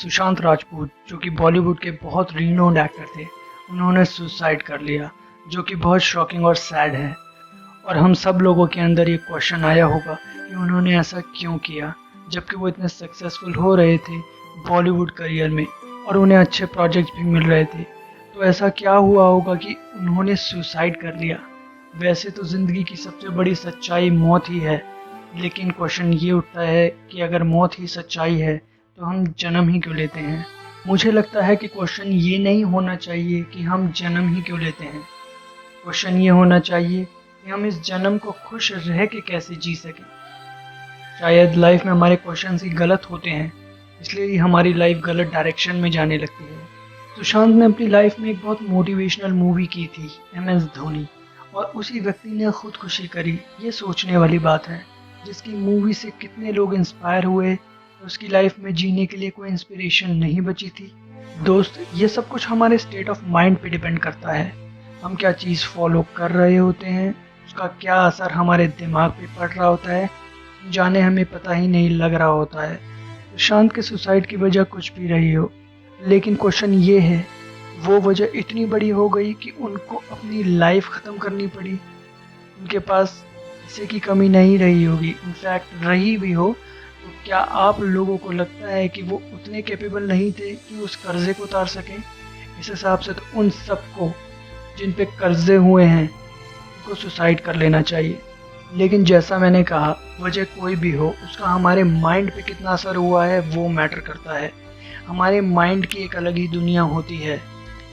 सुशांत राजपूत जो कि बॉलीवुड के बहुत रीनोन्ड एक्टर थे, उन्होंने सुसाइड कर लिया, जो कि बहुत शॉकिंग और सैड है। और हम सब लोगों के अंदर ये क्वेश्चन आया होगा कि उन्होंने ऐसा क्यों किया, जबकि वो इतने सक्सेसफुल हो रहे थे बॉलीवुड करियर में और उन्हें अच्छे प्रोजेक्ट भी मिल रहे थे। तो ऐसा क्या हुआ होगा कि उन्होंने सुसाइड कर लिया। वैसे तो ज़िंदगी की सबसे बड़ी सच्चाई मौत ही है, लेकिन क्वेश्चन ये उठता है कि अगर मौत ही सच्चाई है तो हम जन्म ही क्यों लेते हैं। मुझे लगता है कि क्वेश्चन ये नहीं होना चाहिए कि हम जन्म ही क्यों लेते हैं। क्वेश्चन ये होना चाहिए कि हम इस जन्म को खुश रह के कैसे जी सकें। शायद लाइफ में हमारे क्वेश्चन ही गलत होते हैं, इसलिए ही हमारी लाइफ गलत डायरेक्शन में जाने लगती है। सुशांत ने अपनी लाइफ में एक बहुत मोटिवेशनल मूवी की थी, MS धोनी, और उसी व्यक्ति ने खुदकुशी करी। ये सोचने वाली बात है, जिसकी मूवी से कितने लोग इंस्पायर हुए, उसकी लाइफ में जीने के लिए कोई इंस्पिरेशन नहीं बची थी। दोस्त, ये सब कुछ हमारे स्टेट ऑफ माइंड पे डिपेंड करता है। हम क्या चीज़ फॉलो कर रहे होते हैं, उसका क्या असर हमारे दिमाग पे पड़ रहा होता है, जाने हमें पता ही नहीं लग रहा होता है। सुशांत के सुसाइड की वजह कुछ भी रही हो, लेकिन क्वेश्चन ये है, वो वजह इतनी बड़ी हो गई कि उनको अपनी लाइफ ख़त्म करनी पड़ी। उनके पास किसी की कमी नहीं रही होगी, इनफैक्ट रही भी हो तो क्या आप लोगों को लगता है कि वो उतने कैपेबल नहीं थे कि उस कर्जे को उतार सकें। इस हिसाब से तो उन सबको जिन पे कर्जे हुए हैं उनको सुसाइड कर लेना चाहिए। लेकिन जैसा मैंने कहा, वजह कोई भी हो, उसका हमारे माइंड पे कितना असर हुआ है वो मैटर करता है। हमारे माइंड की एक अलग ही दुनिया होती है।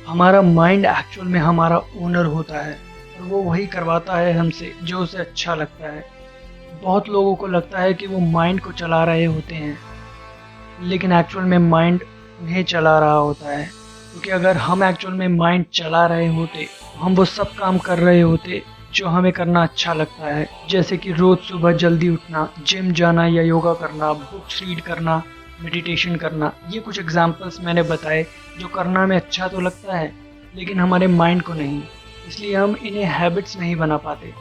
हमारा माइंड एक्चुअल में हमारा ओनर होता है और वो वही करवाता है हमसे जो उसे अच्छा लगता है। बहुत लोगों को लगता है कि वो माइंड को चला रहे होते हैं, लेकिन एक्चुअल में माइंड उन्हें चला रहा होता है। क्योंकि अगर हम एक्चुअल में माइंड चला रहे होते तो हम वो सब काम कर रहे होते जो हमें करना अच्छा लगता है, जैसे कि रोज़ सुबह जल्दी उठना, जिम जाना या योगा करना, बुक्स रीड करना, मेडिटेशन करना। ये कुछ एग्जाम्पल्स मैंने बताए जो करना हमें अच्छा तो लगता है, लेकिन हमारे माइंड को नहीं, इसलिए हम इन्हें हैबिट्स नहीं बना पाते।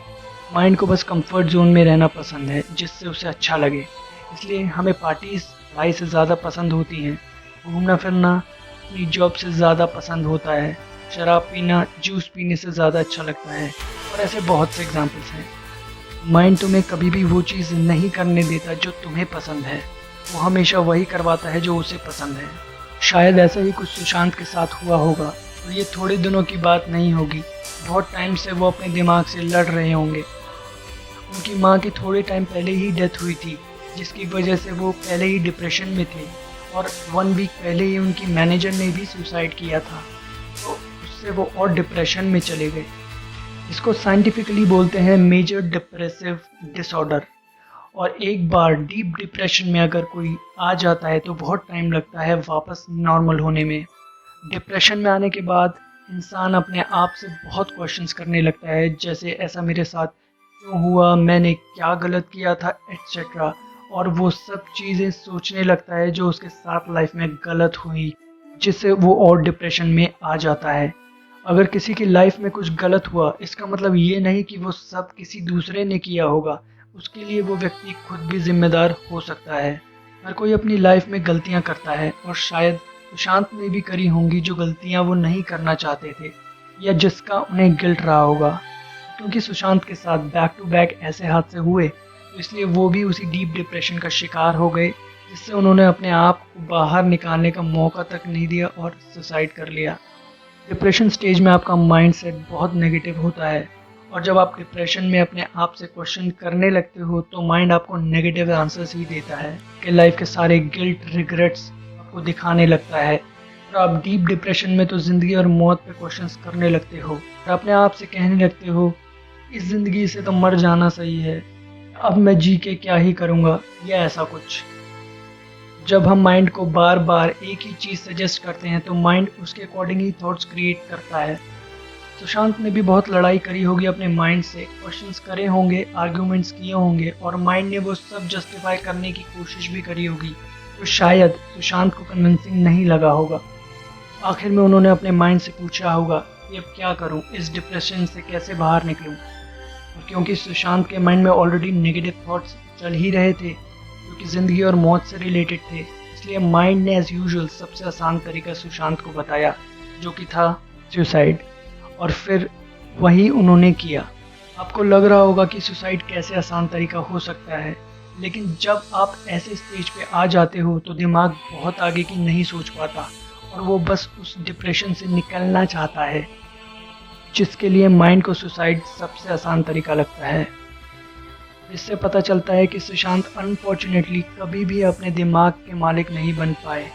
माइंड को बस कंफर्ट जोन में रहना पसंद है, जिससे उसे अच्छा लगे। इसलिए हमें पार्टीज पढ़ाई से ज़्यादा पसंद होती हैं, घूमना फिरना अपनी जॉब से ज़्यादा पसंद होता है, शराब पीना जूस पीने से ज़्यादा अच्छा लगता है, और ऐसे बहुत से एग्जाम्पल्स हैं। माइंड तुम्हें कभी भी वो चीज़ नहीं करने देता जो तुम्हें पसंद है, वो हमेशा वही करवाता है जो उसे पसंद है। शायद ऐसा ही कुछ सुशांत के साथ हुआ होगा, और ये थोड़े दिनों की बात नहीं होगी। बहुत टाइम से वो अपने दिमाग से लड़ रहे होंगे। उनकी माँ की थोड़े टाइम पहले ही डेथ हुई थी, जिसकी वजह से वो पहले ही डिप्रेशन में थे, और 1 वीक पहले ही उनकी मैनेजर ने भी सुसाइड किया था, तो उससे वो और डिप्रेशन में चले गए। इसको साइंटिफिकली बोलते हैं मेजर डिप्रेसिव डिसऑर्डर। और एक बार डीप डिप्रेशन में अगर कोई आ जाता है तो बहुत टाइम लगता है वापस नॉर्मल होने में। डिप्रेशन में आने के बाद इंसान अपने आप से बहुत क्वेश्चंस करने लगता है, जैसे ऐसा मेरे साथ क्यों हुआ, मैंने क्या गलत किया था, एट्सेट्रा। और वो सब चीज़ें सोचने लगता है जो उसके साथ लाइफ में गलत हुई, जिससे वो और डिप्रेशन में आ जाता है। अगर किसी की लाइफ में कुछ गलत हुआ, इसका मतलब ये नहीं कि वो सब किसी दूसरे ने किया होगा, उसके लिए वो व्यक्ति खुद भी जिम्मेदार हो सकता है। हर कोई अपनी लाइफ में गलतियाँ करता है, और शायद सुशांत ने भी करी होंगी जो गलतियाँ वो नहीं करना चाहते थे, या जिसका उन्हें गिल्ट रहा होगा। क्योंकि सुशांत के साथ बैक टू बैक ऐसे हादसे हुए, तो इसलिए वो भी उसी डीप डिप्रेशन का शिकार हो गए, जिससे उन्होंने अपने आप को बाहर निकालने का मौका तक नहीं दिया और सुसाइड कर लिया। डिप्रेशन स्टेज में आपका माइंड सेट बहुत नेगेटिव होता है, और जब आप डिप्रेशन में अपने आप से क्वेश्चन करने लगते हो तो माइंड आपको नेगेटिव आंसर्स ही देता है कि लाइफ के सारे गिल्ट रिग्रेट्स आपको दिखाने लगता है। और आप डीप डिप्रेशन में तो ज़िंदगी और मौत पे क्वेश्चंस करने लगते हो, और अपने आप से कहने लगते हो, इस ज़िंदगी से तो मर जाना सही है, अब मैं जी के क्या ही करूँगा, या ऐसा कुछ। जब हम माइंड को बार बार एक ही चीज़ सजेस्ट करते हैं तो माइंड उसके अकॉर्डिंग ही थॉट्स क्रिएट करता है। सुशांत ने भी बहुत लड़ाई करी होगी अपने माइंड से, क्वेश्चंस करे होंगे, आर्ग्यूमेंट्स किए होंगे, और माइंड ने वो सब जस्टिफाई करने की कोशिश भी करी होगी, तो शायद सुशांत को कन्विंसिंग नहीं लगा होगा। आखिर में उन्होंने अपने माइंड से पूछा होगा कि अब क्या करूं, इस डिप्रेशन से कैसे बाहर निकलूं। और क्योंकि सुशांत के माइंड में ऑलरेडी नेगेटिव थॉट्स चल ही रहे थे, क्योंकि ज़िंदगी और मौत से रिलेटेड थे, इसलिए माइंड ने एज यूजुअल सबसे आसान तरीका सुशांत को बताया, जो कि था सुसाइड। और फिर वही उन्होंने किया। आपको लग रहा होगा कि सुसाइड कैसे आसान तरीका हो सकता है, लेकिन जब आप ऐसे स्टेज पे आ जाते हो तो दिमाग बहुत आगे की नहीं सोच पाता और वो बस उस डिप्रेशन से निकलना चाहता है, जिसके लिए माइंड को सुसाइड सबसे आसान तरीका लगता है। इससे पता चलता है कि सुशांत अनफॉर्चुनेटली कभी भी अपने दिमाग के मालिक नहीं बन पाए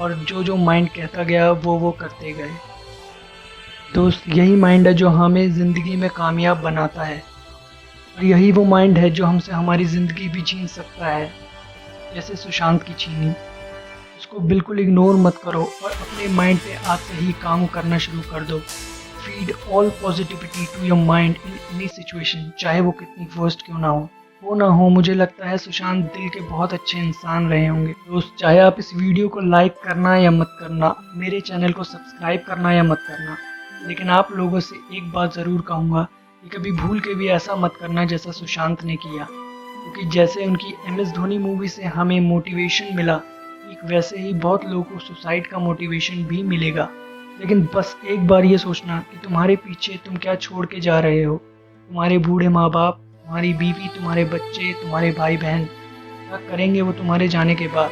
और जो माइंड कहता गया वो करते गए। दोस्त, यही माइंड है जो हमें ज़िंदगी में कामयाब बनाता है और यही वो माइंड है जो हमसे हमारी ज़िंदगी भी छीन सकता है, जैसे सुशांत की छीनी। उसको बिल्कुल इग्नोर मत करो और अपने माइंड पे आज से ही काम करना शुरू कर दो। Feed all positivity to your mind in any situation, चाहे वो कितनी वर्स्ट क्यों ना हो। मुझे लगता है सुशांत दिल के बहुत अच्छे इंसान रहे होंगे। दोस्त, चाहे आप इस वीडियो को लाइक करना या मत करना, मेरे चैनल को सब्सक्राइब करना या मत करना, लेकिन आप लोगों से एक बात ज़रूर कहूँगा कि कभी भूल के भी ऐसा मत करना जैसा सुशांत ने किया, क्योंकि जैसे उनकी MS धोनी मूवी से हमें मोटिवेशन मिला, एक वैसे ही बहुत लोगों को सुसाइड का मोटिवेशन भी मिलेगा। लेकिन बस एक बार ये सोचना कि तुम्हारे पीछे तुम क्या छोड़ के जा रहे हो। तुम्हारे बूढ़े माँ बाप, तुम्हारी बीवी, तुम्हारे बच्चे, तुम्हारे भाई बहन क्या करेंगे वो तुम्हारे जाने के बाद?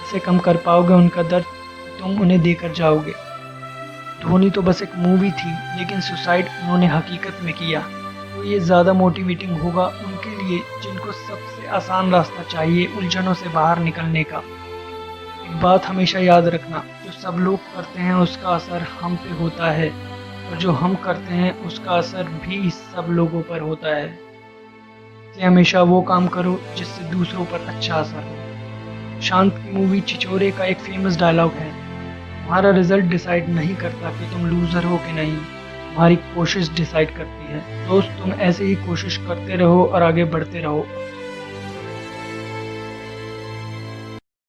इसे कम कर पाओगे उनका दर्द, तुम उन्हें देकर जाओगे। धोनी तो बस एक मूवी थी, लेकिन सुसाइड उन्होंने हकीकत में किया। तो ये ज़्यादा मोटिवेटिंग होगा उनके लिए जिनको सबसे आसान रास्ता चाहिए उलझनों से बाहर निकलने का। एक बात हमेशा याद रखना, जो सब लोग करते हैं उसका असर हम पे होता है और जो हम करते हैं उसका असर भी सब लोगों पर होता है। इसलिए हमेशा वो काम करो जिससे दूसरों पर अच्छा असर हो। शांत की मूवी छिछोरे का एक फेमस डायलॉग है, तुम्हारा रिजल्ट डिसाइड नहीं करता कि तुम लूज़र हो कि नहीं, तुम्हारी कोशिश डिसाइड करती है। दोस्त, तुम ऐसे ही कोशिश करते रहो और आगे बढ़ते रहो।